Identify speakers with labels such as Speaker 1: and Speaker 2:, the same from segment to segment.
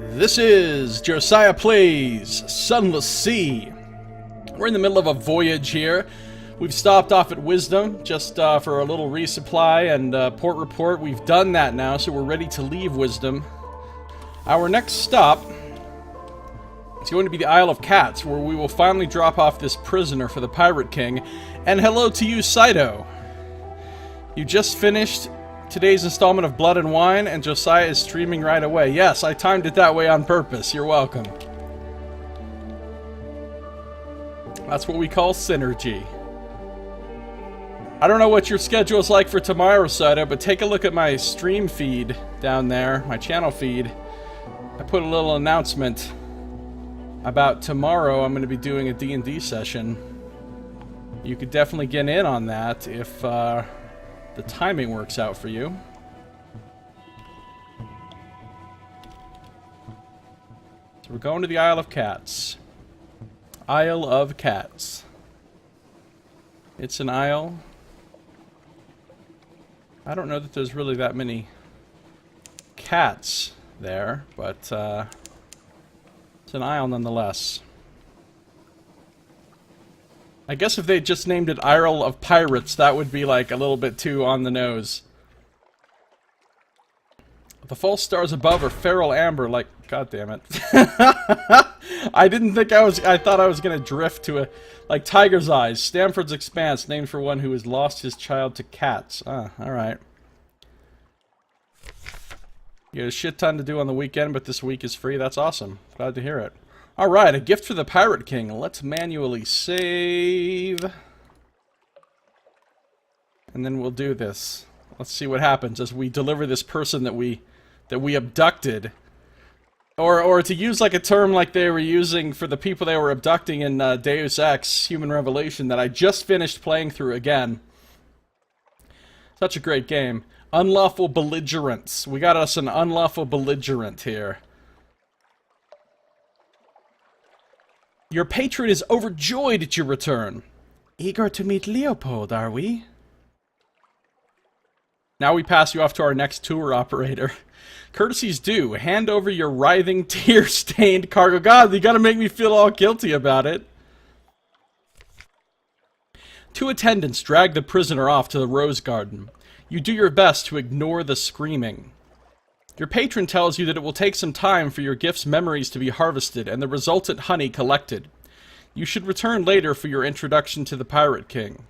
Speaker 1: This is Josiah Plays Sunless Sea. We're in the middle of a voyage here. We've stopped off at Wisdom just for a little resupply and port report. We've done that now, so we're ready to leave Wisdom. Our next stop is going to be the Isle of Cats, where we will finally drop off this prisoner for the Pirate King. And hello to you, Saito. You just finished today's installment of Blood and Wine, and Josiah is streaming right away. Yes, I timed it that way on purpose. You're welcome. That's what we call synergy. I don't know what your schedule is like for tomorrow, Saito, but take a look at my stream feed down there, my channel feed. I put a little announcement about tomorrow. I'm going to be doing a D&D session. You could definitely get in on that if the timing works out for you. So we're going to the Isle of Cats. Isle of Cats. It's an isle. I don't know that there's really that many cats there, but it's an isle nonetheless. I guess if they just named it Isle of Pirates, that would be like a little bit too on the nose. The false stars above are feral amber, like, god damn it. I didn't think I thought I was gonna drift to a, like Tiger's Eyes, Stamford's Expanse, named for one who has lost his child to cats. Ah, alright. You got a shit ton to do on the weekend, but this week is free. That's awesome. Glad to hear it. Alright, a gift for the Pirate King. Let's manually save. And then we'll do this. Let's see what happens as we deliver this person that we abducted. Or to use like a term like they were using for the people they were abducting in Deus Ex Human Revelation that I just finished playing through again. Such a great game. Unlawful belligerents. We got us an unlawful belligerent here. Your patron is overjoyed at your return. Eager to meet Leopold, are we? Now we pass you off to our next tour operator. Courtesies due. Hand over your writhing, tear-stained cargo. God, you gotta make me feel all guilty about it. Two attendants drag the prisoner off to the rose garden. You do your best to ignore the screaming. Your patron tells you that it will take some time for your gift's memories to be harvested and the resultant honey collected. You should return later for your introduction to the Pirate King.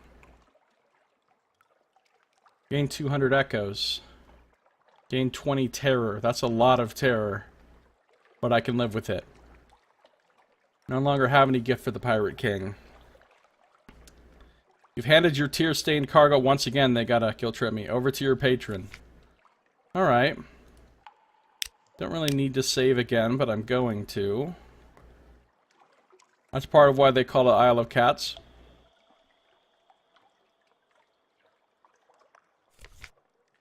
Speaker 1: Gain 200 echoes. Gain 20 terror. That's a lot of terror. But I can live with it. No longer have any gift for the Pirate King. You've handed your tear-stained cargo once again. They gotta guilt trip me. Over to your patron. Alright. Don't really need to save again, but I'm going to. That's part of why they call it Isle of Cats.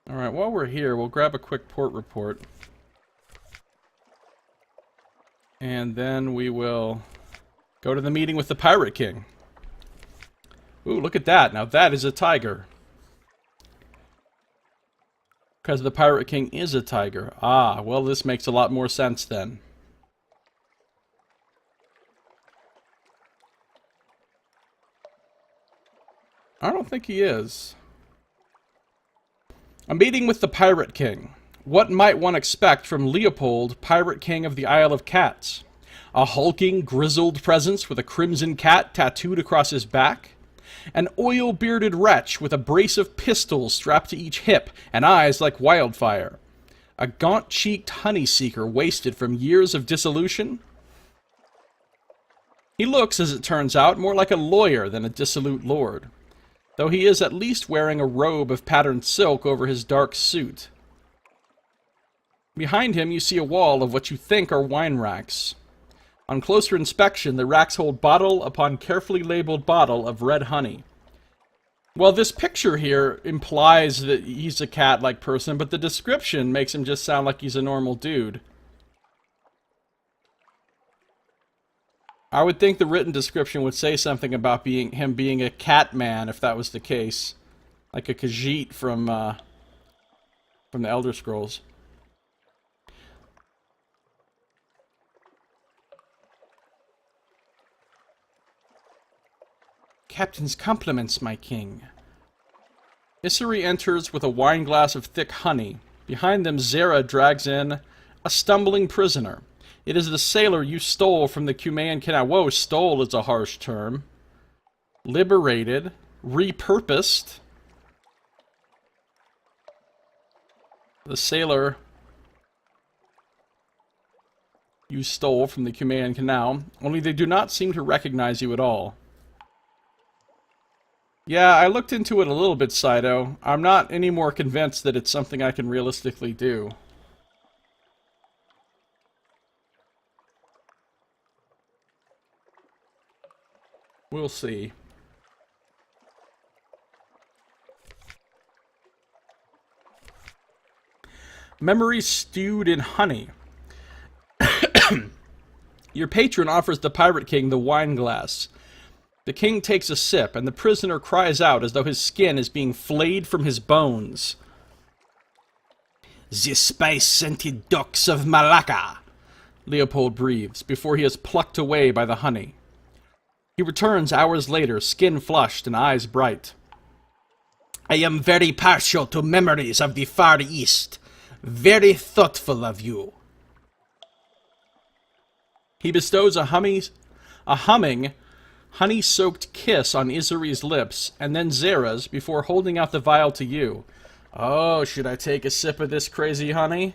Speaker 1: Alright, while we're here, we'll grab a quick port report. And then we will go to the meeting with the Pirate King. Ooh, look at that. Now that is a tiger. Because the Pirate King is a tiger. Ah, well, this makes a lot more sense then. I don't think he is. A meeting with the Pirate King. What might one expect from Leopold, Pirate King of the Isle of Cats? A hulking, grizzled presence with a crimson cat tattooed across his back? An oil-bearded wretch with a brace of pistols strapped to each hip and eyes like wildfire. A gaunt-cheeked honey-seeker wasted from years of dissolution? He looks, as it turns out, more like a lawyer than a dissolute lord, though he is at least wearing a robe of patterned silk over his dark suit. Behind him you see a wall of what you think are wine racks. On closer inspection, the racks hold bottle upon carefully labeled bottle of red honey. Well, this picture here implies that he's a cat-like person, but the description makes him just sound like he's a normal dude. I would think the written description would say something about him being a cat man, if that was the case. Like a Khajiit from the Elder Scrolls. captain's compliments, my king. Issery enters with a wineglass of thick honey. Behind them, Zara drags in a stumbling prisoner. It is the sailor you stole from the Cumaean Canal. Whoa, stole is a harsh term. Liberated. Repurposed. The sailor you stole from the Cumaean Canal, only they do not seem to recognize you at all. Yeah, I looked into it a little bit, Saito. I'm not any more convinced that it's something I can realistically do. We'll see. Memories stewed in honey. Your patron offers the Pirate King the wine glass. The king takes a sip, and the prisoner cries out as though his skin is being flayed from his bones. "The spice-scented docks of Malacca," Leopold breathes, before he is plucked away by the honey. He returns hours later, skin flushed and eyes bright. "I am very partial to memories of the Far East. Very thoughtful of you." He bestows a humming, honey-soaked kiss on Issery's lips, and then Zara's, before holding out the vial to you. Oh, should I take a sip of this crazy honey?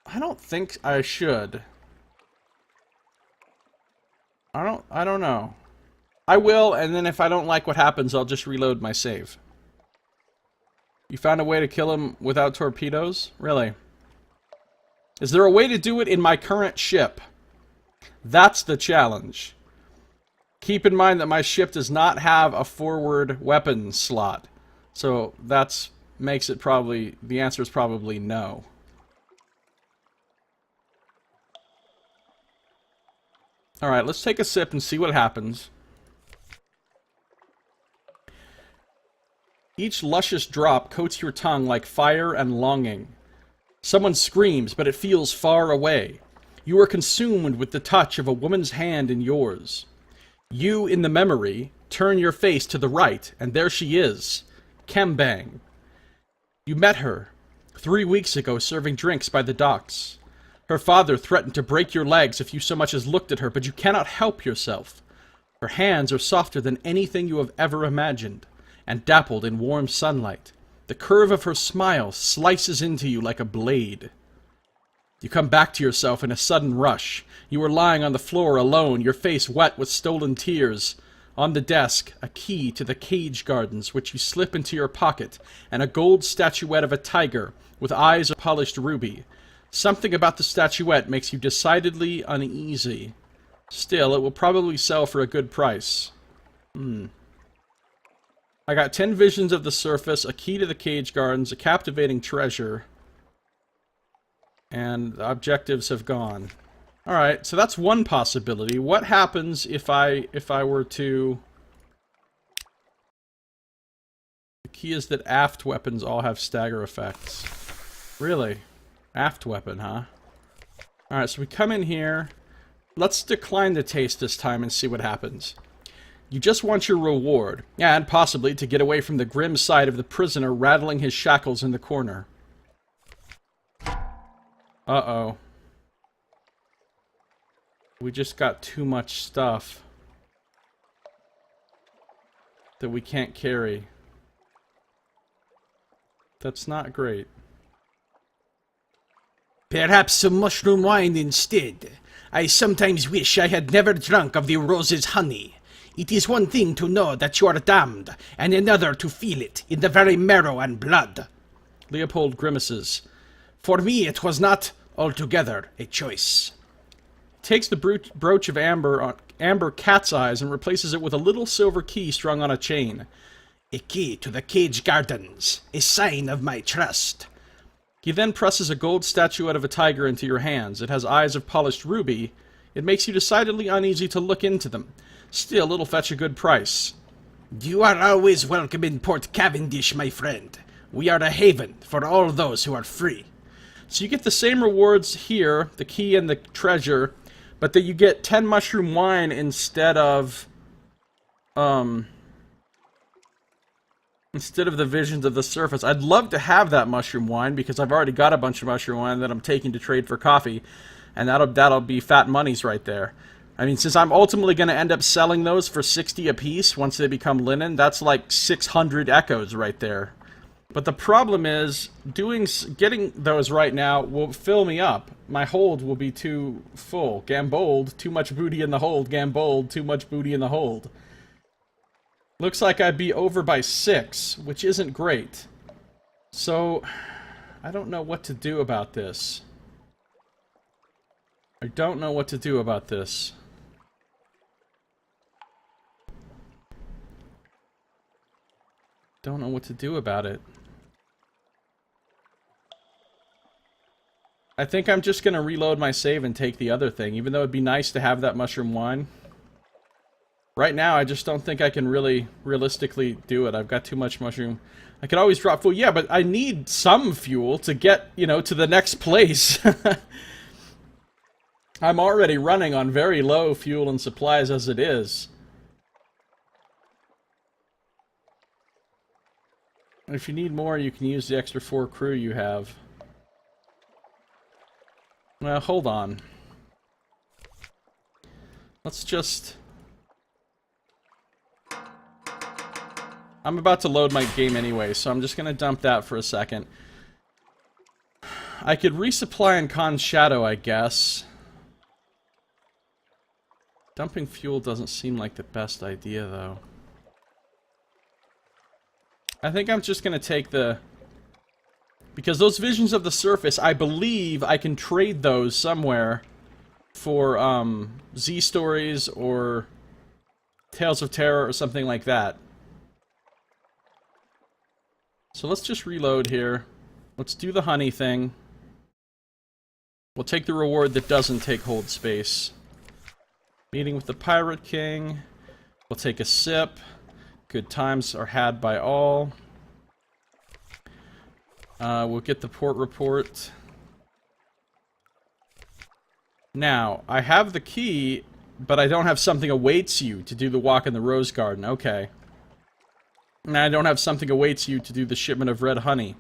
Speaker 1: I don't think I should. I don't know. I will, and then if I don't like what happens, I'll just reload my save. You found a way to kill him without torpedoes? Really? Is there a way to do it in my current ship? That's the challenge. Keep in mind that my ship does not have a forward weapon slot. So that's makes it probably, the answer is probably no. Alright, let's take a sip and see what happens. Each luscious drop coats your tongue like fire and longing. Someone screams, but it feels far away. You are consumed with the touch of a woman's hand in yours. You, in the memory, turn your face to the right, and there she is. Kembang. You met her 3 weeks ago serving drinks by the docks. Her father threatened to break your legs if you so much as looked at her, but you cannot help yourself. Her hands are softer than anything you have ever imagined, and dappled in warm sunlight. The curve of her smile slices into you like a blade. You come back to yourself in a sudden rush. You are lying on the floor alone, your face wet with stolen tears. On the desk, a key to the cage gardens, which you slip into your pocket, and a gold statuette of a tiger with eyes of polished ruby. Something about the statuette makes you decidedly uneasy. Still, it will probably sell for a good price. I got 10 visions of the surface, a key to the cage gardens, a captivating treasure, and the objectives have gone. Alright, so that's one possibility. What happens if I were to... The key is that aft weapons all have stagger effects. Really? Aft weapon, huh? Alright, so we come in here. Let's decline the taste this time and see what happens. You just want your reward, and possibly to get away from the grim sight of the prisoner rattling his shackles in the corner. Uh-oh. We just got too much stuff that we can't carry. That's not great.
Speaker 2: Perhaps some mushroom wine instead. I sometimes wish I had never drunk of the rose's honey. It is one thing to know that you are damned, and another to feel it in the very marrow and blood.
Speaker 1: Leopold grimaces.
Speaker 2: For me, it was not altogether a choice.
Speaker 1: Takes the brooch of amber cat's eyes and replaces it with a little silver key strung on a chain.
Speaker 2: A key to the cage gardens, a sign of my trust.
Speaker 1: He then presses a gold statuette of a tiger into your hands. It has eyes of polished ruby. It makes you decidedly uneasy to look into them. Still, it'll fetch a good price.
Speaker 2: You are always welcome in Port Cavendish, my friend. We are a haven for all those who are free.
Speaker 1: So you get the same rewards here, the key and the treasure, but that you get 10 mushroom wine instead of the visions of the surface. I'd love to have that mushroom wine because I've already got a bunch of mushroom wine that I'm taking to trade for coffee, and that'll be fat monies right there. I mean, since I'm ultimately going to end up selling those for 60 apiece once they become linen, that's like 600 echoes right there. But the problem is, getting those right now will fill me up. My hold will be too full. Gambold, too much booty in the hold. Gambold, too much booty in the hold. Looks like I'd be over by 6, which isn't great. So, I don't know what to do about this. I don't know what to do about this. Don't know what to do about it. I think I'm just going to reload my save and take the other thing, even though it'd be nice to have that mushroom wine. Right now, I just don't think I can really realistically do it. I've got too much mushroom. I could always drop fuel. Yeah, but I need some fuel to get, you know, to the next place. I'm already running on very low fuel and supplies as it is. If you need more, you can use the extra 4 crew you have. Well, hold on. Let's just... I'm about to load my game anyway, so I'm just going to dump that for a second. I could resupply in Khan's Shadow, I guess. Dumping fuel doesn't seem like the best idea, though. I think I'm just going to take the... Because those visions of the surface, I believe I can trade those somewhere for Z Stories or Tales of Terror or something like that. So let's just reload here. Let's do the honey thing. We'll take the reward that doesn't take hold space. Meeting with the Pirate King. We'll take a sip. Good times are had by all. We'll get the port report. Now, I have the key, but I don't have something awaits you to do the walk in the rose garden. Okay. And I don't have something awaits you to do the shipment of red honey,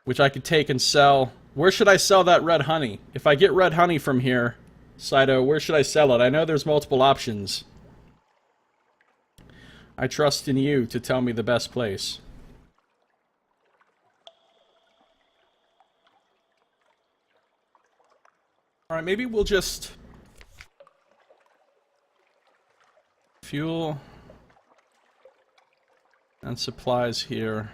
Speaker 1: which I could take and sell. Where should I sell that red honey? If I get red honey from here, Saito, where should I sell it? I know there's multiple options. I trust in you to tell me the best place. Alright, maybe we'll just... Fuel... and supplies here.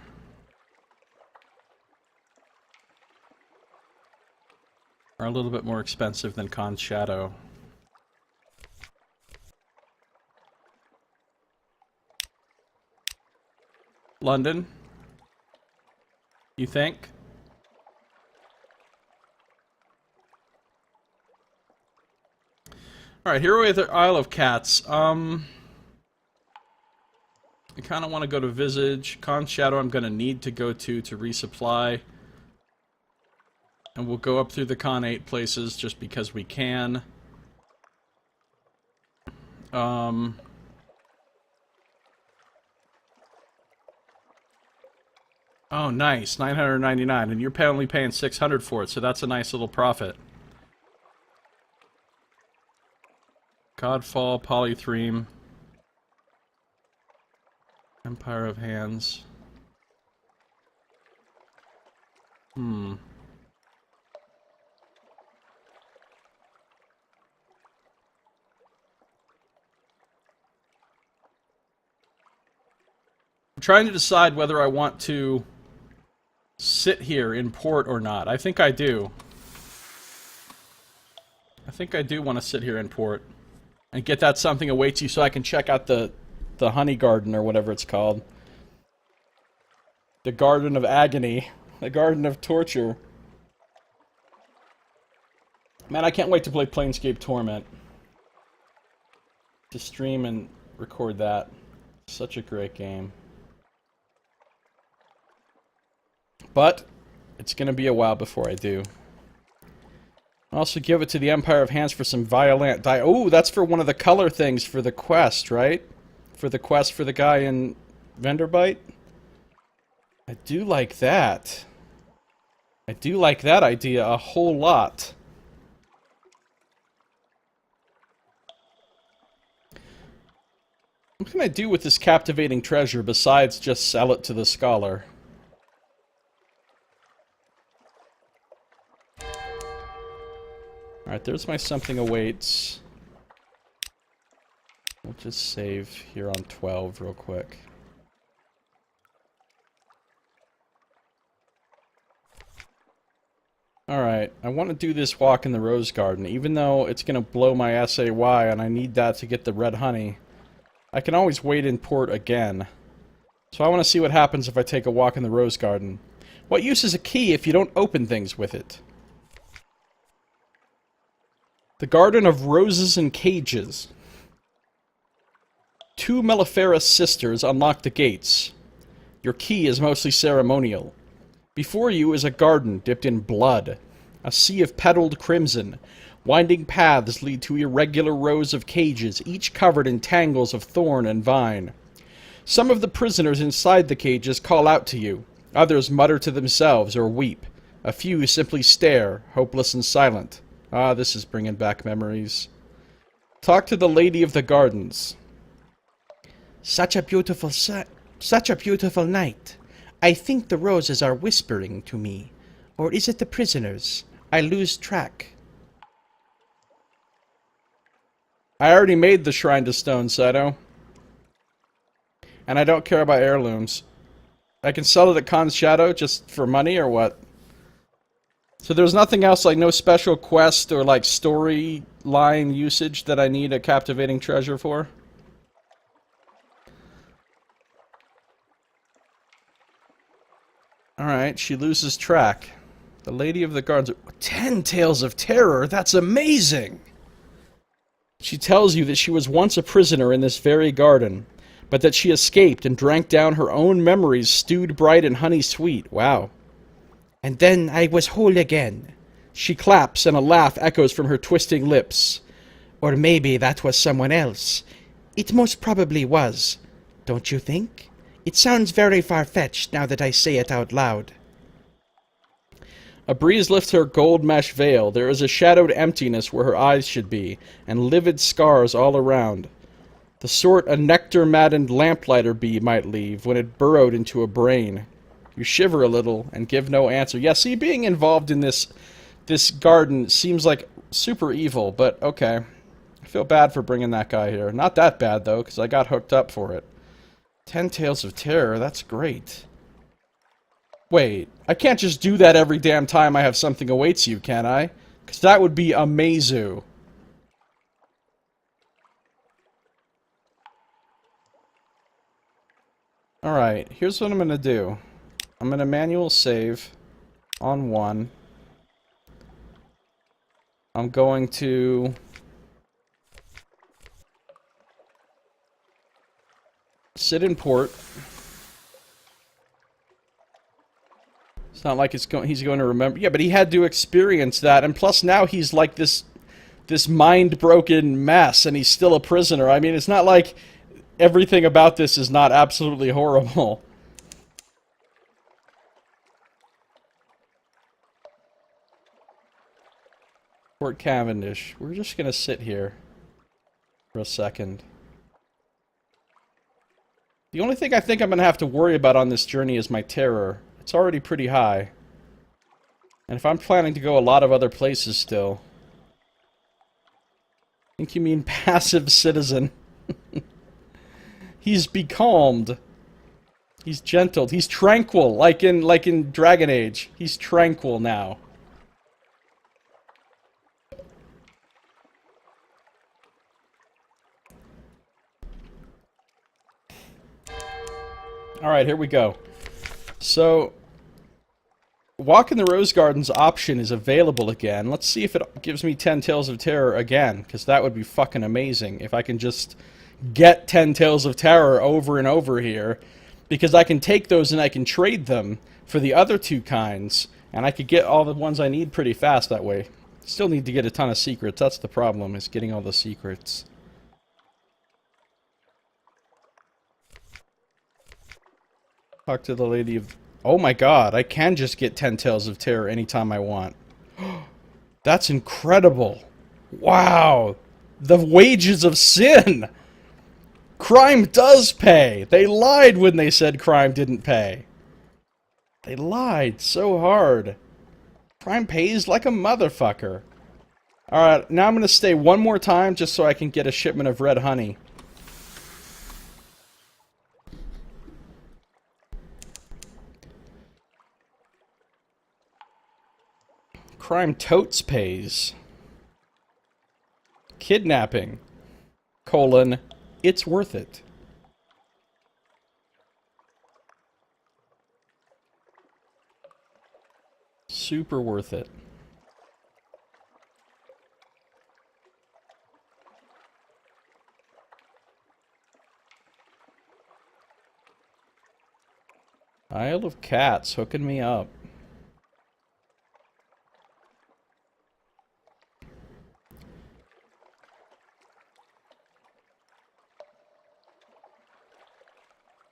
Speaker 1: Are a little bit more expensive than Khan's Shadow. London? You think? Alright, here we're at the Isle of Cats. I kind of want to go to Visage. Khan's Shadow I'm going to need to go to resupply. And we'll go up through the Khan 8 places just because we can. Oh, nice. 999. And you're only paying 600 for it, so that's a nice little profit. Godfall, Polythreme. Empire of Hands. I'm trying to decide whether I want to sit here in port or not. I think I do. I think I do want to sit here in port. And get that something awaits you so I can check out the honey garden or whatever it's called. The Garden of Agony. The Garden of Torture. Man, I can't wait to play Planescape Torment. To stream and record that. Such a great game. But, it's gonna be a while before I do. Also give it to the Empire of Hands for some violent die. Oh, that's for one of the color things for the quest, right? For the quest for the guy in Venderbite? I do like that. I do like that idea a whole lot. What can I do with this captivating treasure besides just sell it to the scholar? Alright, there's my something awaits. We'll just save here on 12 real quick. Alright, I want to do this walk in the rose garden, even though it's going to blow my SAY and I need that to get the red honey. I can always wait in port again. So I want to see what happens if I take a walk in the rose garden. What use is a key if you don't open things with it? The Garden of Roses and Cages. 2 Mellifera's sisters unlock the gates. Your key is mostly ceremonial. Before you is a garden dipped in blood. A sea of petaled crimson. Winding paths lead to irregular rows of cages, each covered in tangles of thorn and vine. Some of the prisoners inside the cages call out to you. Others mutter to themselves or weep. A few simply stare, hopeless and silent. Ah, this is bringing back memories. Talk to the Lady of the Gardens.
Speaker 2: Such a beautiful night. I think the roses are whispering to me. Or is it the prisoners? I lose track.
Speaker 1: I already made the Shrine to Stone, Sato. And I don't care about heirlooms. I can sell it at Khan's Shadow just for money or what? So there's nothing else, like no special quest or like storyline usage that I need a captivating treasure for? Alright, she loses track. The Lady of the Gardens. 10 Tales of Terror? That's amazing! She tells you that she was once a prisoner in this very garden, but that she escaped and drank down her own memories stewed bright and honey sweet. Wow.
Speaker 2: And then I was whole again.
Speaker 1: She claps and a laugh echoes from her twisting lips.
Speaker 2: Or maybe that was someone else. It most probably was. Don't you think? It sounds very far-fetched now that I say it out loud.
Speaker 1: A breeze lifts her gold mesh veil. There is a shadowed emptiness where her eyes should be, and livid scars all around. The sort a nectar-maddened lamplighter bee might leave when it burrowed into a brain. You shiver a little and give no answer. Yeah, see, being involved in this garden seems like super evil, but okay. I feel bad for bringing that guy here. Not that bad, though, because I got hooked up for it. 10 Tales of Terror, that's great. Wait, I can't just do that every damn time I have something awaits you, can I? Because that would be amazu. Alright, here's what I'm going to do. I'm going to manual save on 1. I'm going to sit in port. It's not like he's going to remember. Yeah, but he had to experience that, and plus now he's like this mind-broken mess, and he's still a prisoner. I mean, it's not like everything about this is not absolutely horrible. Port Cavendish. We're just going to sit here for a second. The only thing I think I'm going to have to worry about on this journey is my terror. It's already pretty high. And if I'm planning to go a lot of other places still. I think you mean passive citizen. He's becalmed. He's gentled. He's tranquil, like in Dragon Age. He's tranquil now. Alright, here we go. So, Walk in the Rose Gardens option is available again. Let's see if it gives me 10 Tales of Terror again, because that would be fucking amazing if I can just get 10 Tales of Terror over and over here, because I can take those and I can trade them for the other two kinds, and I could get all the ones I need pretty fast that way. Still need to get a ton of secrets. That's the problem, is getting all the secrets. Talk to the lady of... Oh my god, I can just get 10 Tales of Terror anytime I want. That's incredible. Wow. The wages of sin. Crime does pay. They lied when they said crime didn't pay. They lied so hard. Crime pays like a motherfucker. Alright, now I'm going to stay one more time just so I can get a shipment of red honey. Crime totes pays. Kidnapping. Colon, it's worth it. Super worth it. Isle of Cats hooking me up.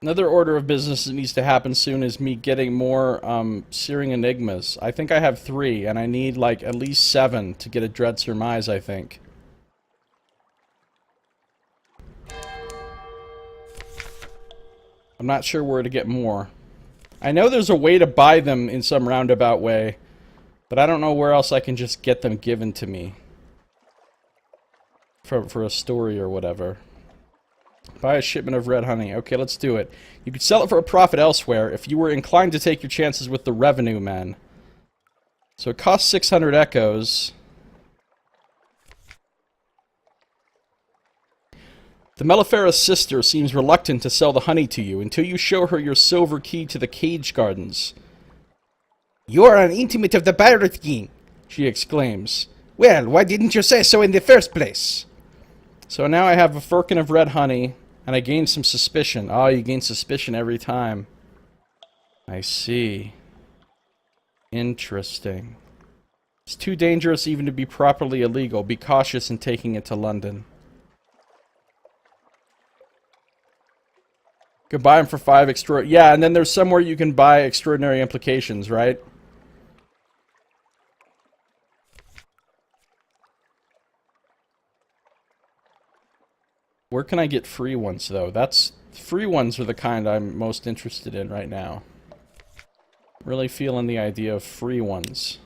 Speaker 1: Another order of business that needs to happen soon is me getting more Searing Enigmas. I think I have 3, and I need like at least 7 to get a Dread Surmise, I think. I'm not sure where to get more. I know there's a way to buy them in some roundabout way, but I don't know where else I can just get them given to me. For a story or whatever. Buy a shipment of red honey. Okay, let's do it. You could sell it for a profit elsewhere if you were inclined to take your chances with the revenue men. So it costs 600 echoes. The Mellifera's sister seems reluctant to sell the honey to you until you show her your silver key to the Cage Gardens.
Speaker 2: You are an intimate of the Pirate King, she exclaims. Well, why didn't you say so in the first place?
Speaker 1: So now I have a firkin of red honey, and I gain some suspicion. Oh, you gain suspicion every time. I see. Interesting. It's too dangerous even to be properly illegal. Be cautious in taking it to London. You can buy them for 5 extra... Yeah, and then there's somewhere you can buy extraordinary implications, right? Where can I get free ones, though? Free ones are the kind I'm most interested in right now. Really feeling the idea of free ones.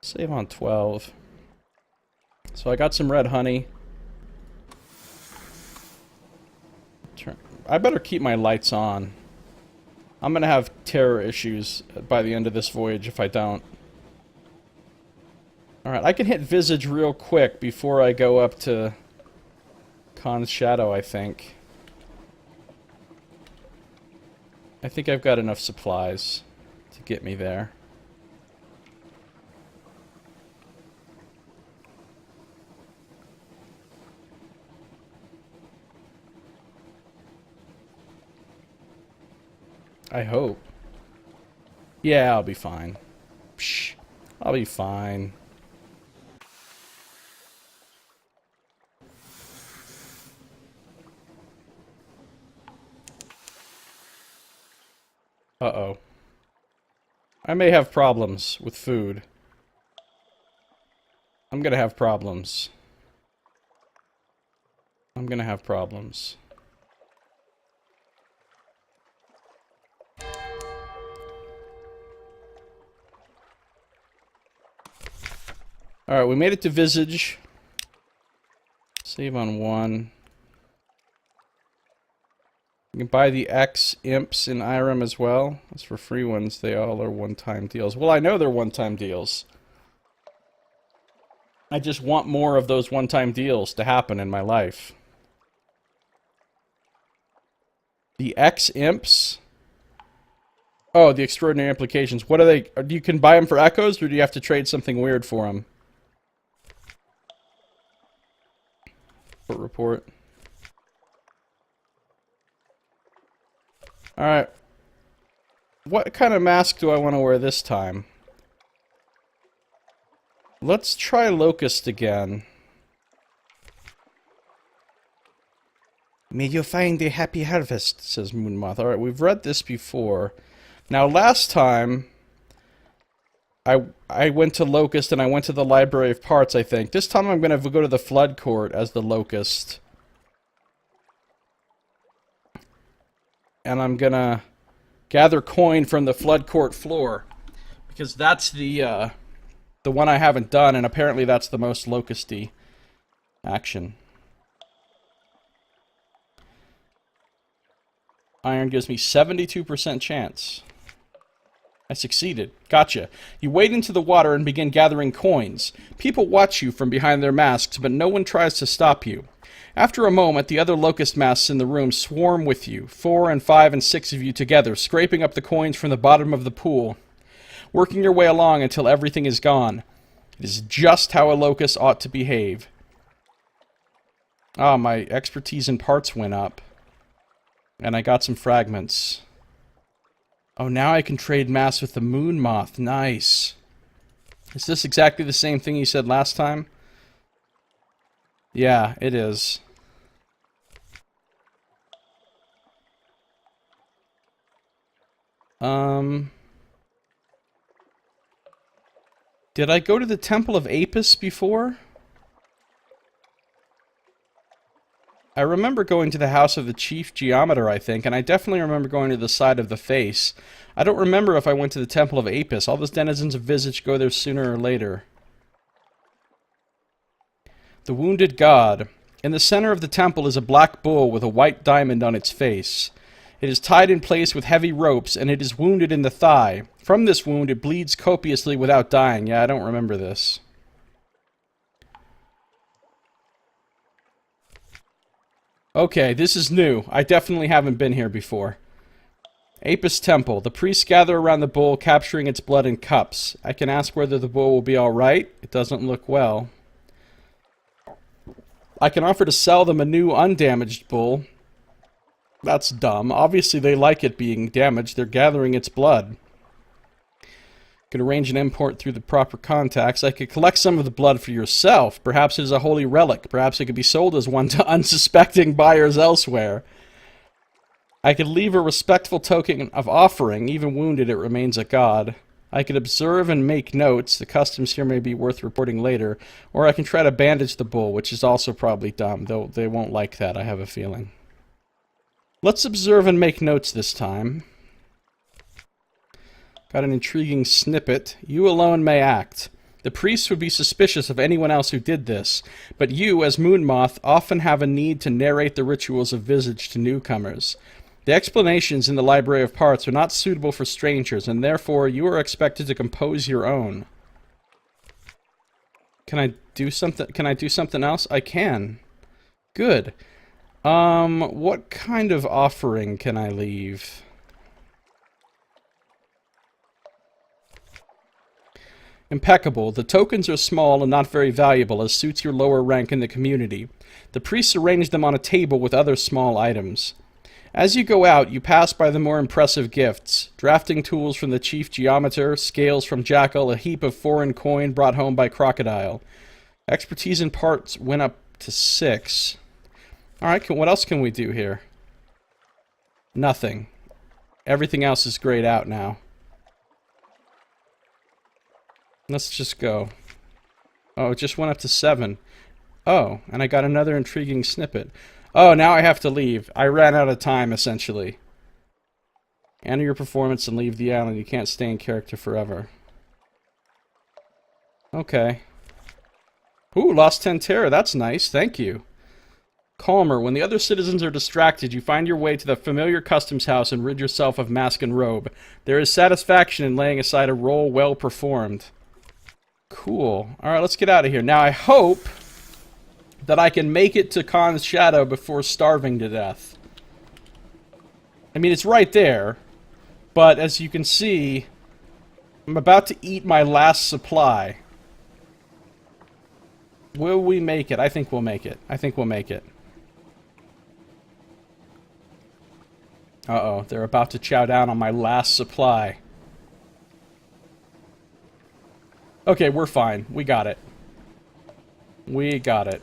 Speaker 1: Save on 12. So I got some red honey. I better keep my lights on. I'm gonna have terror issues by the end of this voyage if I don't. Alright, I can hit Visage real quick before I go up to Khan's Shadow, I think. I think I've got enough supplies to get me there. I hope. Yeah, I'll be fine. Psh, I'll be fine. Uh-oh. I may have problems with food. I'm gonna have problems. I'm gonna have problems. Alright, we made it to Visage. Save on 1. You can buy the X imps in Irem as well. That's for free ones. They all are one-time deals. Well, I know they're one-time deals. I just want more of those one-time deals to happen in my life. The X imps? Oh, the extraordinary implications. What are they? You can buy them for echoes, or do you have to trade something weird for them? Report. Alright. What kind of mask do I want to wear this time? Let's try locust again. May you find a happy harvest, says Moonmoth. Alright, we've read this before. Now, last time, I went to Locust and I went to the Library of Parts, I think. This time I'm going to go to the Flood Court as the Locust. And I'm going to gather coin from the Flood Court floor. Because that's the one I haven't done, and apparently that's the most Locusty action. Iron gives me 72% chance. I succeeded. Gotcha. You wade into the water and begin gathering coins. People watch you from behind their masks, but no one tries to stop you. After a moment, the other locust masks in the room swarm with you, 4 and 5 and 6 of you together, scraping up the coins from the bottom of the pool, working your way along until everything is gone. It is just how a locust ought to behave. Ah, my expertise in parts went up. And I got some fragments. Oh, now I can trade mass with the moon moth. Nice. Is this exactly the same thing you said last time? Yeah, it is. Did I go to the Temple of Apis before? I remember going to the house of the chief geometer, I think, and I definitely remember going to the side of the face. I don't remember if I went to the Temple of Apis. All those denizens of Visage go there sooner or later. The Wounded God. In the center of the temple is a black bull with a white diamond on its face. It is tied in place with heavy ropes, and it is wounded in the thigh. From this wound, it bleeds copiously without dying. Yeah, I don't remember this. Okay, this is new. I definitely haven't been here before. Apis Temple. The priests gather around the bull, capturing its blood in cups. I can ask whether the bull will be alright. It doesn't look well. I can offer to sell them a new undamaged bull. That's dumb. Obviously they like it being damaged. They're gathering its blood. Could arrange an import through the proper contacts. I could collect some of the blood for yourself. Perhaps it is a holy relic. Perhaps it could be sold as one to unsuspecting buyers elsewhere. I could leave a respectful token of offering. Even wounded, it remains a god. I could observe and make notes. The customs here may be worth reporting later. Or I can try to bandage the bull, which is also probably dumb, though they won't like that, I have a feeling. Let's observe and make notes this time. Got an intriguing snippet. You alone may act. The priests would be suspicious of anyone else who did this, but you, as Moonmoth, often have a need to narrate the rituals of Visage to newcomers. The explanations in the Library of Parts are not suitable for strangers, and therefore you are expected to compose your own. Can I do something? Can I do something else? I can. Good. What kind of offering can I leave? Impeccable. The tokens are small and not very valuable, as suits your lower rank in the community. The priests arrange them on a table with other small items. As you go out, you pass by the more impressive gifts. Drafting tools from the chief geometer, scales from Jackal, a heap of foreign coin brought home by Crocodile. Expertise in parts went up to 6. Alright, what else can we do here? Nothing. Everything else is grayed out now. Let's just go. Oh, it just went up to 7. Oh, and I got another intriguing snippet. Oh, now I have to leave. I ran out of time, essentially. Enter your performance and leave the island. You can't stay in character forever. Okay. Ooh, lost 10 terror. That's nice. Thank you. Calmer. When the other citizens are distracted, you find your way to the familiar customs house and rid yourself of mask and robe. There is satisfaction in laying aside a role well performed. Cool. Alright, let's get out of here. Now, I hope that I can make it to Khan's Shadow before starving to death. I mean, it's right there, but as you can see, I'm about to eat my last supply. Will we make it? I think we'll make it. I think we'll make it. Uh-oh, they're about to chow down on my last supply. Okay, we're fine. We got it. We got it.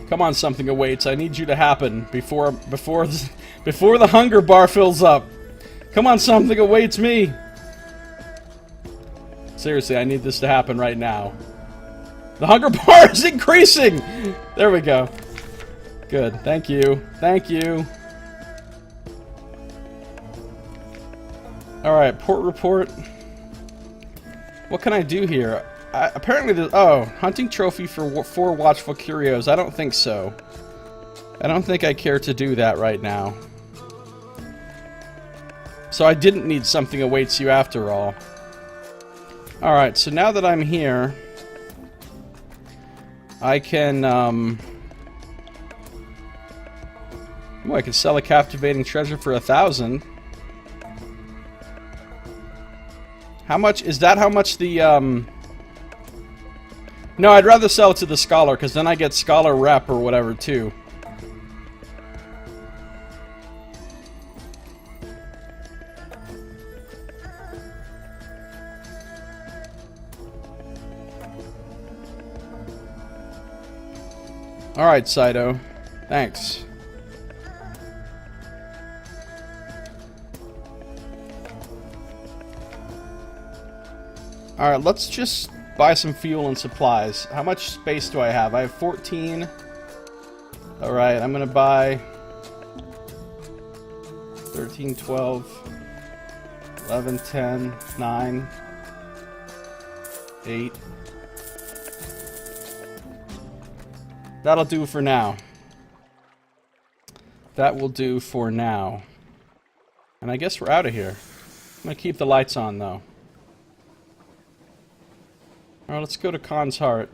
Speaker 1: Come on, something awaits. I need you to happen before the hunger bar fills up. Come on, something awaits me. Seriously, I need this to happen right now. The hunger bar is increasing. There we go. Good. Thank you. Thank you. All right, port report. What can I do here? Apparently, there's... Oh, hunting trophy for 4 watchful curios. I don't think so. I don't think I care to do that right now. So I didn't need something awaits you after all. Alright, so now that I'm here... I can, Ooh, I can sell a captivating treasure for 1,000. How much... Is that how much the, No, I'd rather sell it to the scholar, because then I get scholar rep or whatever, too. Alright, Saito. Thanks. Alright, let's just... buy some fuel and supplies. How much space do I have? I have 14. Alright, I'm gonna buy 13, 12, 11, 10, 9, 8. That'll do for now. That will do for now. And I guess we're out of here. I'm gonna keep the lights on, though. Alright, let's go to Khan's Heart.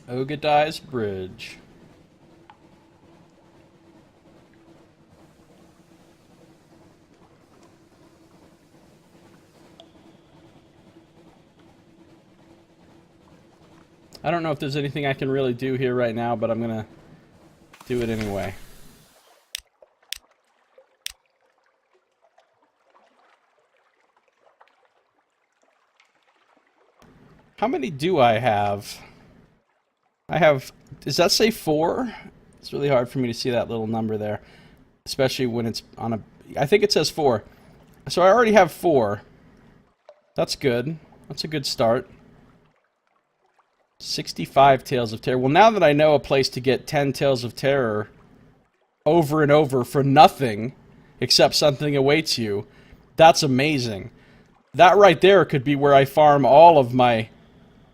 Speaker 1: Ogadai's Bridge. I don't know if there's anything I can really do here right now, but I'm gonna do it anyway. How many do I have? I have... Does that say 4? It's really hard for me to see that little number there. Especially when it's on a... I think it says 4. So I already have 4. That's good. That's a good start. 65 Tales of Terror. Well, now that I know a place to get 10 Tales of Terror over and over for nothing, except something awaits you, that's amazing. That right there could be where I farm all of my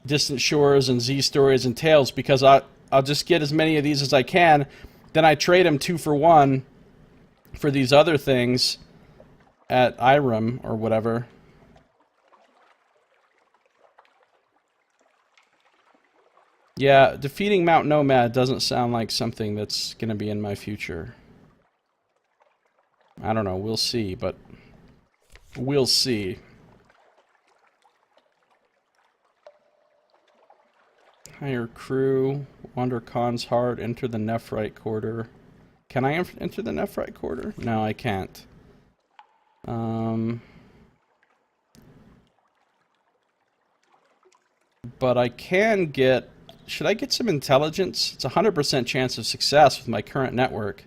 Speaker 1: Distant Shores and Z Stories and Tales, because I'll just get as many of these as I can, then I trade them 2 for 1 for these other things at Irem or whatever. Yeah, defeating Mount Nomad doesn't sound like something that's going to be in my future. I don't know, we'll see, but we'll see. Hire crew, wander Khan's Heart, enter the Nephrite Quarter. Can I enter the Nephrite Quarter? No, I can't. But I can get... Should I get some intelligence? It's a 100% chance of success with my current network.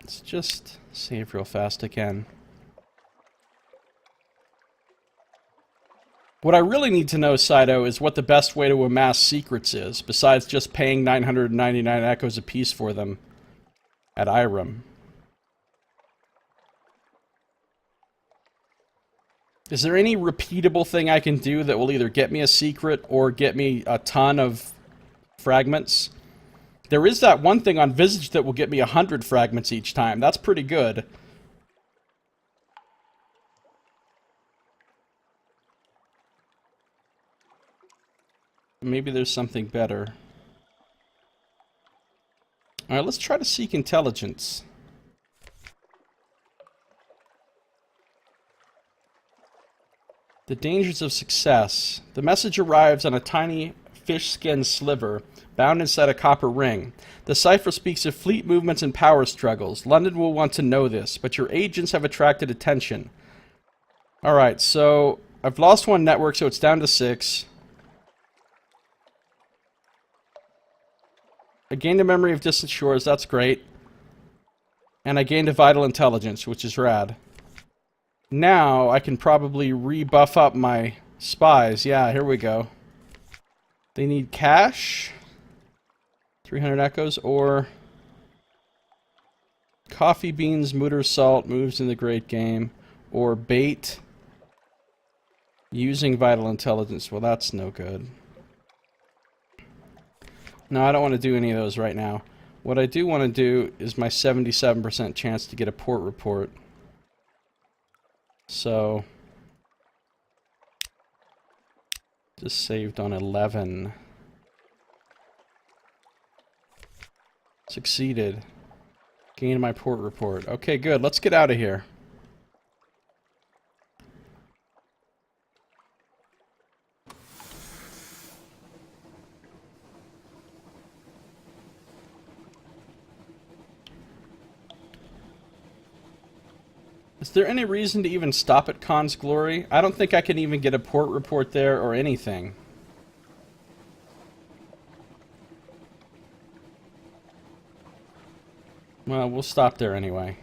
Speaker 1: Let's just save real fast again. What I really need to know, Saito, is what the best way to amass secrets is, besides just paying 999 echoes apiece for them at Irem. Is there any repeatable thing I can do that will either get me a secret or get me a ton of fragments? There is that one thing on Visage that will get me 100 fragments each time. That's pretty good. Maybe there's something better. Alright, let's try to seek intelligence. The dangers of success. The message arrives on a tiny fish skin sliver, bound inside a copper ring. The cipher speaks of fleet movements and power struggles. London will want to know this, but your agents have attracted attention. Alright, so I've lost one network, so it's down to 6. I gained a memory of distant shores, that's great. And I gained a vital intelligence, which is rad. Now I can probably rebuff up my spies. Yeah, here we go. They need cash. 300 echoes, or coffee beans, mutter salt, moves in the great game, or bait. Using vital intelligence. Well, that's no good. No, I don't want to do any of those right now. What I do want to do is my 77% chance to get a port report. So, just saved on 11. Succeeded. Gained my port report. Okay, good. Let's get out of here. Is there any reason to even stop at Khan's Glory? I don't think I can even get a port report there or anything. Well, we'll stop there anyway.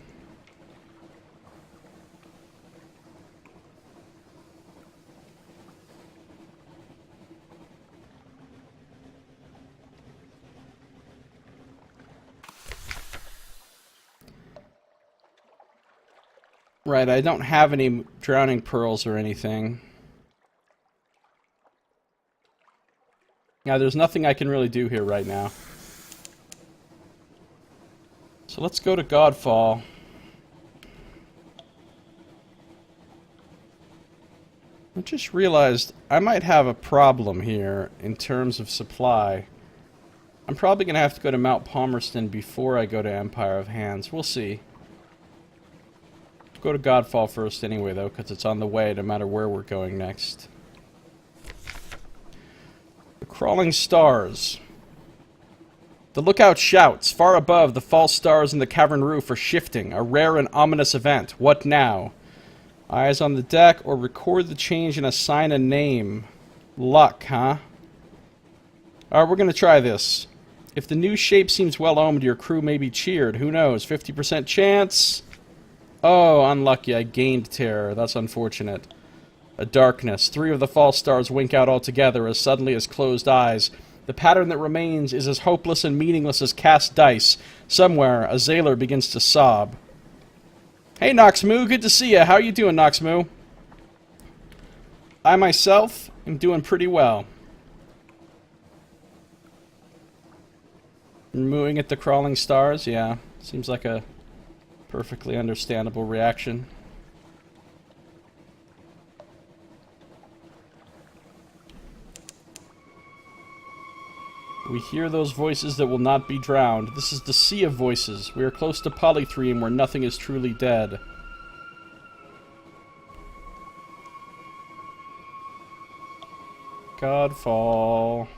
Speaker 1: Right, I don't have any drowning pearls or anything. Yeah, there's nothing I can really do here right now. So let's go to Godfall. I just realized I might have a problem here in terms of supply. I'm probably going to have to go to Mount Palmerston before I go to Empire of Hands. We'll see. Go to Godfall first anyway, though, because it's on the way no matter where we're going next. The Crawling Stars. The lookout shouts. Far above, the false stars in the cavern roof are shifting. A rare and ominous event. What now? Eyes on the deck, or record the change and assign a name. Luck, huh? Alright, we're going to try this. If the new shape seems well-omened, your crew may be cheered. Who knows? 50% chance... Oh, unlucky. I gained terror. That's unfortunate. A darkness. 3 of the false stars wink out altogether as suddenly as closed eyes. The pattern that remains is as hopeless and meaningless as cast dice. Somewhere, a Zailor begins to sob. Hey, Noxmoo. Good to see you. How you doing, Noxmoo? I myself am doing pretty well. Mooing at the crawling stars? Yeah. Seems like a... perfectly understandable reaction. We hear those voices that will not be drowned. This is the sea of voices. We are close to Polythreme, where nothing is truly dead. Godfall.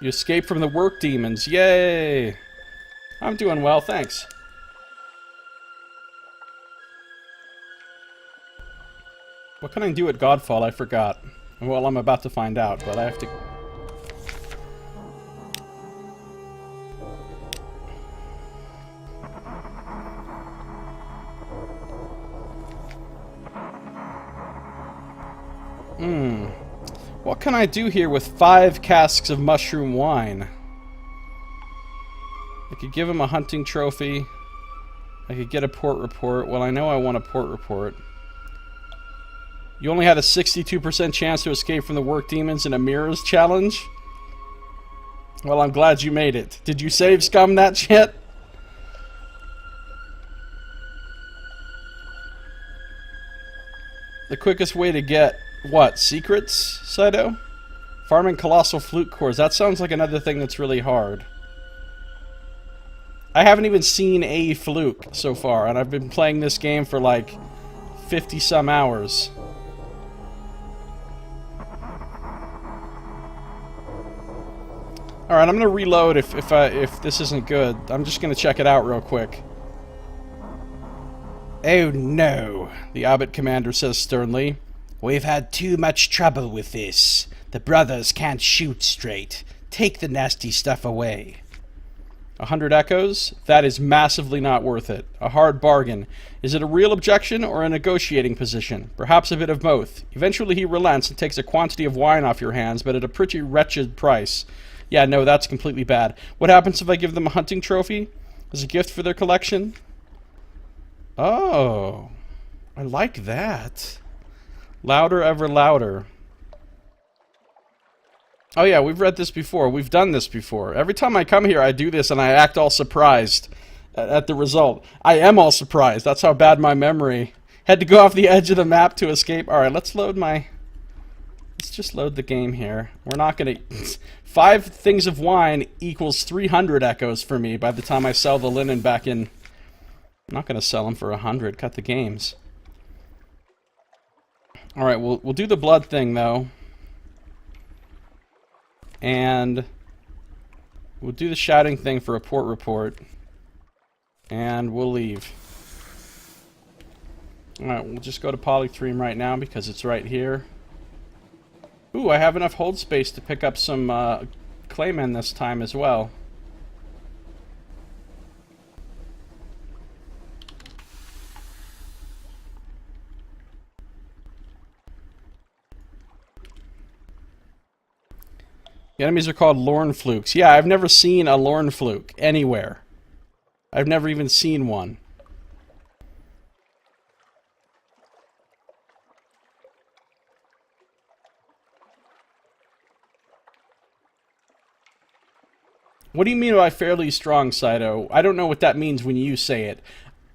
Speaker 1: You escaped from the work demons. Yay! I'm doing well, thanks. What can I do at Godfall? I forgot. Well, I'm about to find out, but I have to... What can I do here with 5 casks of mushroom wine? I could give him a hunting trophy. I could get a port report. Well, I know I want a port report. You only had a 62% chance to escape from the work demons in a mirrors challenge? Well, I'm glad you made it. Did you save scum that shit? The quickest way to get, what, secrets, Saito? Farming colossal flute cores. That sounds like another thing that's really hard. I haven't even seen a fluke so far, and I've been playing this game for like 50-some hours. Alright, I'm gonna reload if this isn't good. I'm just gonna check it out real quick.
Speaker 2: Oh no, the Abbot Commander says sternly. We've had too much trouble with this. The brothers can't shoot straight. Take the nasty stuff away.
Speaker 1: 100 echoes? That is massively not worth it. A hard bargain. Is it a real objection or a negotiating position? Perhaps a bit of both. Eventually he relents and takes a quantity of wine off your hands, but at a pretty wretched price. Yeah, no, that's completely bad. What happens if I give them a hunting trophy? As a gift for their collection? Oh, I like that. Louder, ever louder. Oh yeah, we've read this before. We've done this before. Every time I come here, I do this and I act all surprised at the result. I am all surprised. That's how bad my memory. Had to go off the edge of the map to escape. Alright, let's just load the game here. We're not gonna... 5 things of wine equals 300 echoes for me by the time I sell the linen back in. I'm not gonna sell them for 100. Cut the games. Alright, we'll do the blood thing though. And we'll do the shouting thing for a port report. And we'll leave. Alright, we'll just go to Polythreme right now because it's right here. Ooh, I have enough hold space to pick up some claymen this time as well. The enemies are called Lorn Flukes. Yeah, I've never seen a Lorn Fluke anywhere. I've never even seen one. What do you mean by fairly strong, Saito? I don't know what that means when you say it.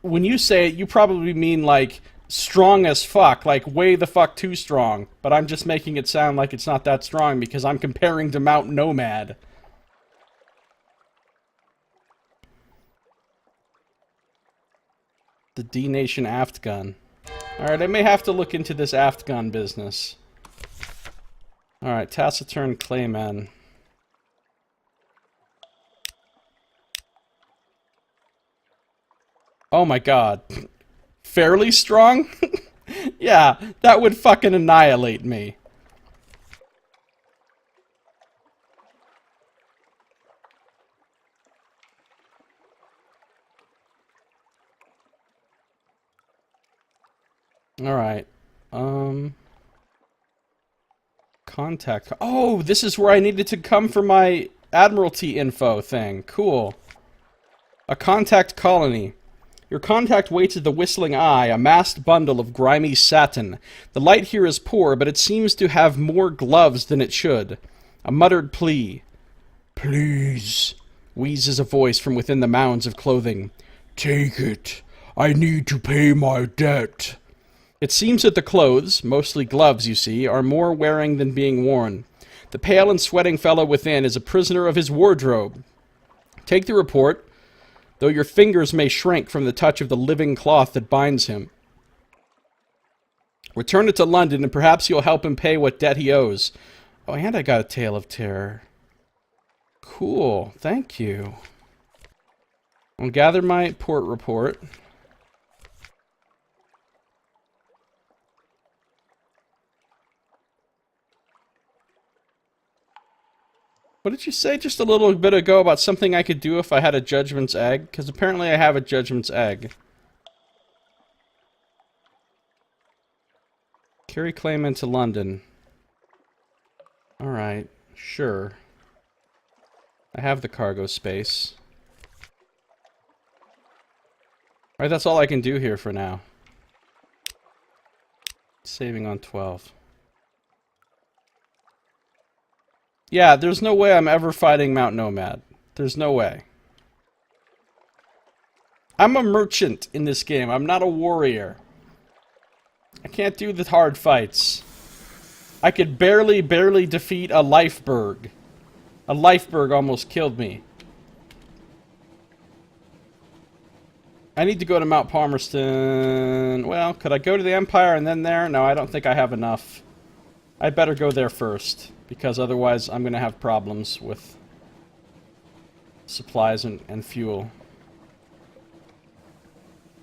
Speaker 1: When you say it, you probably mean like strong as fuck, like way the fuck too strong. But I'm just making it sound like it's not that strong because I'm comparing to Mount Nomad. The D-Nation aft gun. Alright, I may have to look into this aft gun business. Alright, taciturn clayman. Oh my god. Fairly strong? Yeah, that would fucking annihilate me. Alright. Contact. Oh, this is where I needed to come for my Admiralty info thing. Cool. A contact colony. Your contact waits at the Whistling Eye, a massed bundle of grimy satin. The light here is poor, but it seems to have more gloves than it should. A muttered plea. Please, wheezes a voice from within the mounds of clothing. Take it. I need to pay my debt. It seems that the clothes, mostly gloves you see, are more wearing than being worn. The pale and sweating fellow within is a prisoner of his wardrobe. Take the report, though your fingers may shrink from the touch of the living cloth that binds him. Return it to London, and perhaps you'll help him pay what debt he owes. Oh, and I got a tale of terror. Cool, thank you. I'll gather my port report. What did you say just a little bit ago about something I could do if I had a Judgment's Egg? Because apparently I have a Judgment's Egg. Carry Clayman to London. Alright, sure. I have the cargo space. Alright, that's all I can do here for now. Saving on 12. Yeah, there's no way I'm ever fighting Mount Nomad. There's no way. I'm a merchant in this game. I'm not a warrior. I can't do the hard fights. I could barely defeat a Lifeberg. A Lifeberg almost killed me. I need to go to Mount Palmerston. Well, could I go to the Empire and then there? No, I don't think I have enough. I'd better go there first, because otherwise I'm going to have problems with supplies and fuel.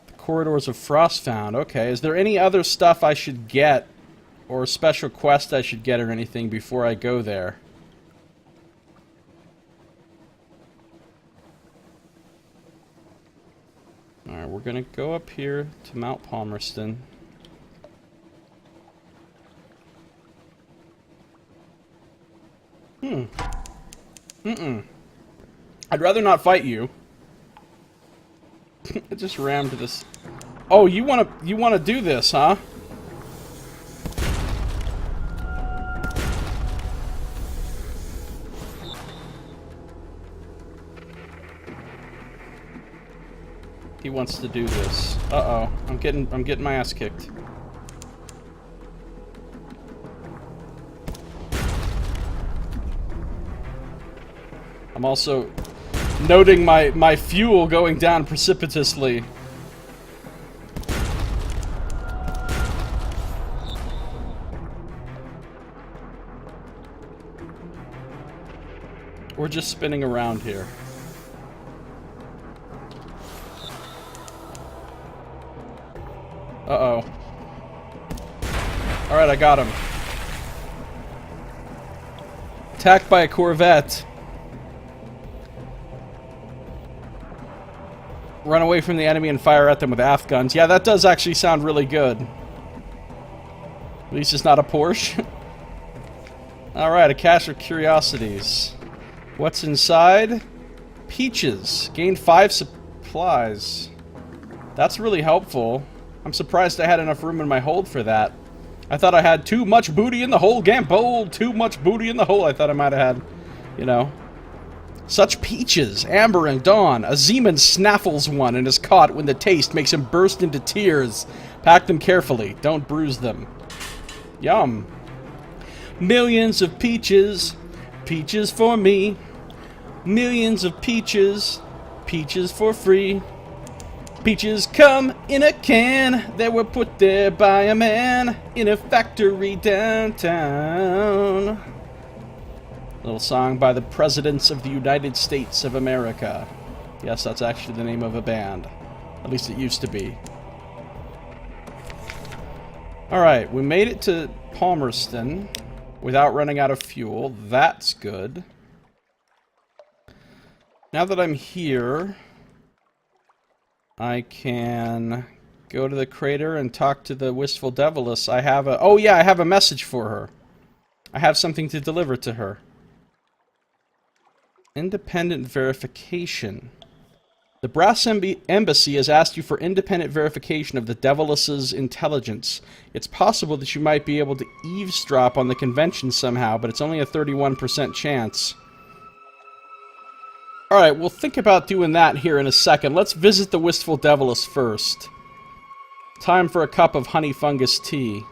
Speaker 1: The Corridors of Frostfound. Okay, is there any other stuff I should get, or a special quest I should get or anything before I go there? Alright, we're gonna go up here to Mount Palmerston. I'd rather not fight you. I just rammed this. Oh, you wanna do this, huh? He wants to do this. Uh-oh. I'm getting my ass kicked. I'm also noting my fuel going down precipitously. We're just spinning around here. Uh-oh. Alright, I got him. Attacked by a Corvette. Run away from the enemy and fire at them with AF guns. Yeah, that does actually sound really good. At least it's not a Porsche. Alright, a cache of Curiosities. What's inside? Peaches. Gained 5 supplies. That's really helpful. I'm surprised I had enough room in my hold for that. I thought I had too much booty in the hole, Gambold! Too much booty in the hole. I thought I might have had, you know. Such peaches, amber and dawn. A Zeman snaffles one and is caught when the taste makes him burst into tears. Pack them carefully. Don't bruise them. Yum. Millions of peaches. Peaches for me. Millions of peaches. Peaches for free. Peaches come in a can that were put there by a man in a factory downtown. Little song by the Presidents of the United States of America. Yes, that's actually the name of a band. At least it used to be. Alright, we made it to Palmerston without running out of fuel. That's good. Now that I'm here, I can go to the crater and talk to the Wistful Deviless. I have a... Oh yeah, I have a message for her. I have something to deliver to her. Independent verification. The Brass Embassy has asked you for independent verification of the Deviless's intelligence. It's possible that you might be able to eavesdrop on the convention somehow, but it's only a 31% chance. Alright, we'll think about doing that here in a second. Let's visit the Wistful Deviless first. Time for a cup of honey fungus tea.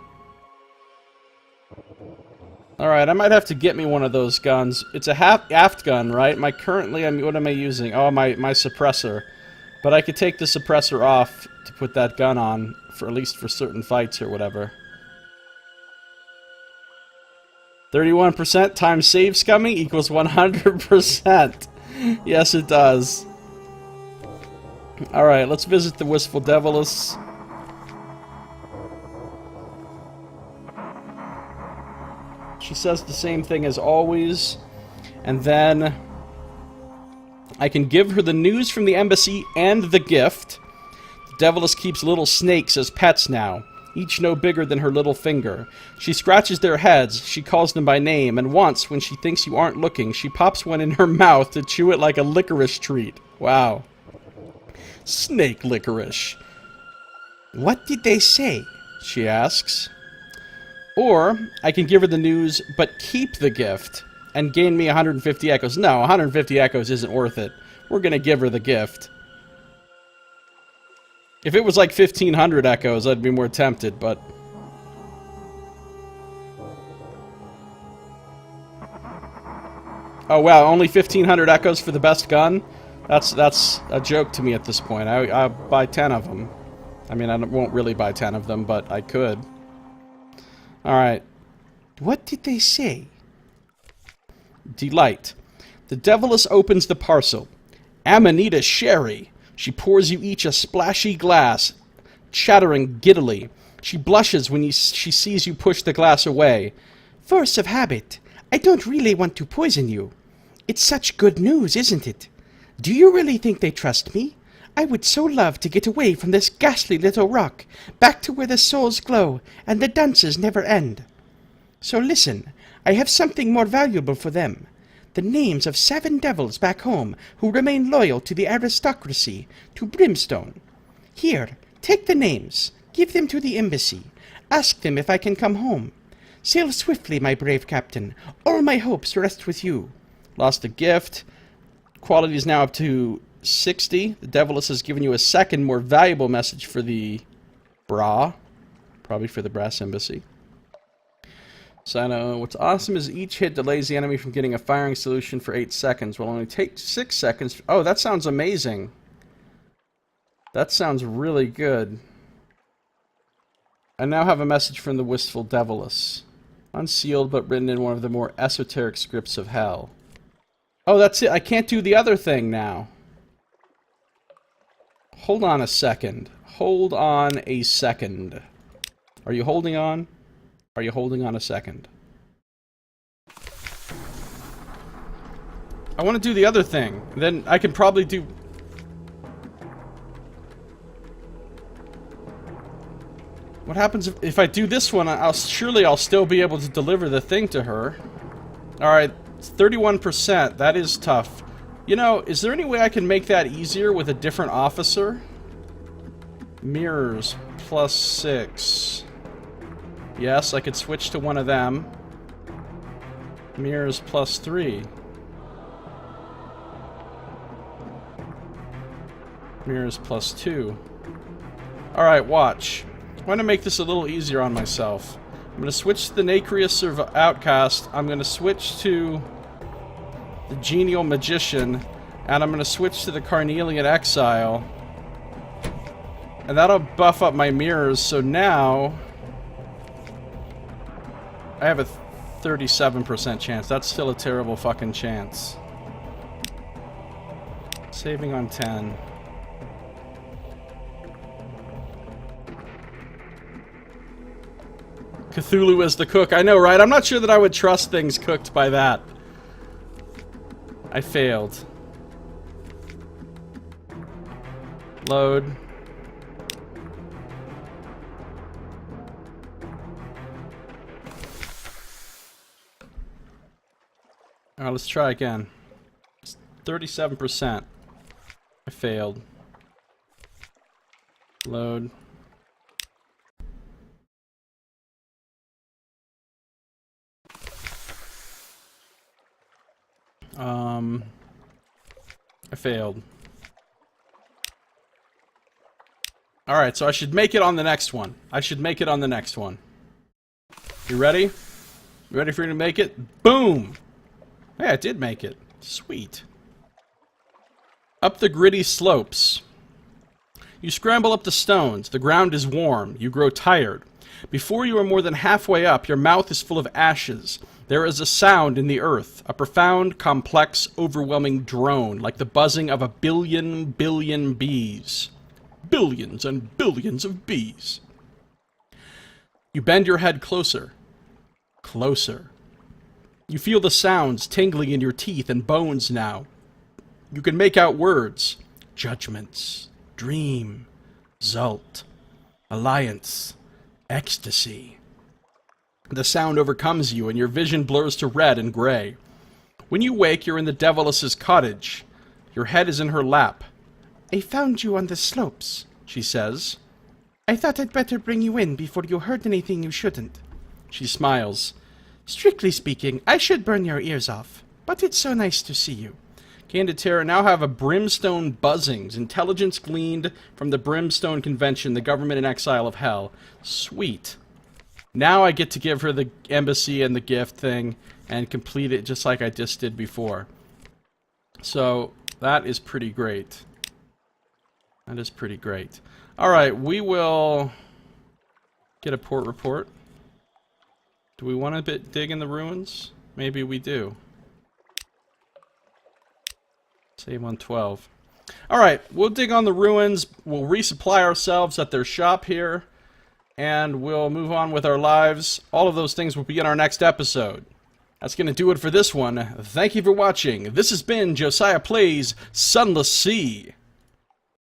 Speaker 1: Alright, I might have to get me one of those guns. It's a aft gun, right? What am I using? Oh, my suppressor. But I could take the suppressor off to put that gun on, for at least for certain fights or whatever. 31% times save scumming equals 100%. Yes, it does. Alright, let's visit the Wistful Deviless. She says the same thing as always. And then I can give her the news from the embassy and the gift. The Deviless keeps little snakes as pets now, each no bigger than her little finger. She scratches their heads, she calls them by name, and once, when she thinks you aren't looking, she pops one in her mouth to chew it like a licorice treat. Wow. Snake licorice. What did they say? She asks. Or, I can give her the news, but keep the gift, and gain me 150 echoes. No, 150 echoes isn't worth it. We're gonna give her the gift. If it was like 1,500 echoes, I'd be more tempted, but Oh wow, only 1,500 echoes for the best gun? That's a joke to me at this point. I'll buy 10 of them. I mean, I won't really buy 10 of them, but I could. Alright.
Speaker 2: What did they say?
Speaker 1: Delight. The Deviless opens the parcel. Amanita Sherry. She pours you each a splashy glass, chattering giddily. She blushes when she sees you push the glass away.
Speaker 2: Force of habit. I don't really want to poison you. It's such good news, isn't it? Do you really think they trust me? I would so love to get away from this ghastly little rock, back to where the souls glow and the dances never end. So listen, I have something more valuable for them. The names of 7 devils back home who remain loyal to the aristocracy, to Brimstone. Here, take the names. Give them to the embassy. Ask them if I can come home. Sail swiftly, my brave captain. All my hopes rest with you.
Speaker 1: Lost a gift. Quality is now up to 60. The Deviless has given you a second, more valuable message for the bra. Probably for the brass embassy. So I know what's awesome is each hit delays the enemy from getting a firing solution for 8 seconds. Will only take 6 seconds. Oh, that sounds amazing. That sounds really good. I now have a message from the Wistful Deviless. Unsealed, but written in one of the more esoteric scripts of hell. Oh, that's it. I can't do the other thing now. Hold on a second. Hold on a second. Are you holding on? Are you holding on a second? I want to do the other thing. Then I can probably do... What happens if I do this one? Surely I'll still be able to deliver the thing to her. Alright, 31%. That is tough. You know, is there any way I can make that easier with a different officer? Mirrors, +6. Yes, I could switch to one of them. Mirrors, +3. Mirrors, +2. Alright, watch. I'm going to make this a little easier on myself. I'm going to switch to the Nacreous Outcast. I'm going to switch to the Genial Magician. And I'm going to switch to the Carnelian Exile. And that'll buff up my mirrors, so now... I have a 37% chance. That's still a terrible fucking chance. Saving on 10. Cthulhu as the cook. I know, right? I'm not sure that I would trust things cooked by that. I failed. Load. Alright, let's try again. It's 37%. I failed. Load. I failed. Alright, so I should make it on the next one. I should make it on the next one. You ready? You ready for me to make it? Boom! Hey, I did make it. Sweet. Up the gritty slopes. You scramble up the stones. The ground is warm. You grow tired. Before you are more than halfway up, your mouth is full of ashes. There is a sound in the earth, a profound, complex, overwhelming drone, like the buzzing of a billion bees. Billions and billions of bees. You bend your head closer. Closer. You feel the sounds tingling in your teeth and bones now. You can make out words. Judgments. Dream. Zult. Alliance. Ecstasy. The sound overcomes you, and your vision blurs to red and gray. When you wake, you're in the Deviless's cottage. Your head is in her lap.
Speaker 2: I found you on the slopes, she says. I thought I'd better bring you in before you heard anything you shouldn't.
Speaker 1: She smiles.
Speaker 2: Strictly speaking, I should burn your ears off, but it's so nice to see you.
Speaker 1: Candid Terror now have a Brimstone Buzzings. Intelligence gleaned from the Brimstone Convention, the government in exile of hell. Sweet. Now I get to give her the embassy and the gift thing and complete it just like I just did before. So that is pretty great. That is pretty great. Alright, we will get a port report. Do we want to dig in the ruins? Maybe we do. Save on 12. Alright, we'll dig on the ruins. We'll resupply ourselves at their shop here. And we'll move on with our lives. All of those things will be in our next episode. That's going to do it for this one. Thank you for watching. This has been Josiah Plays Sunless Sea.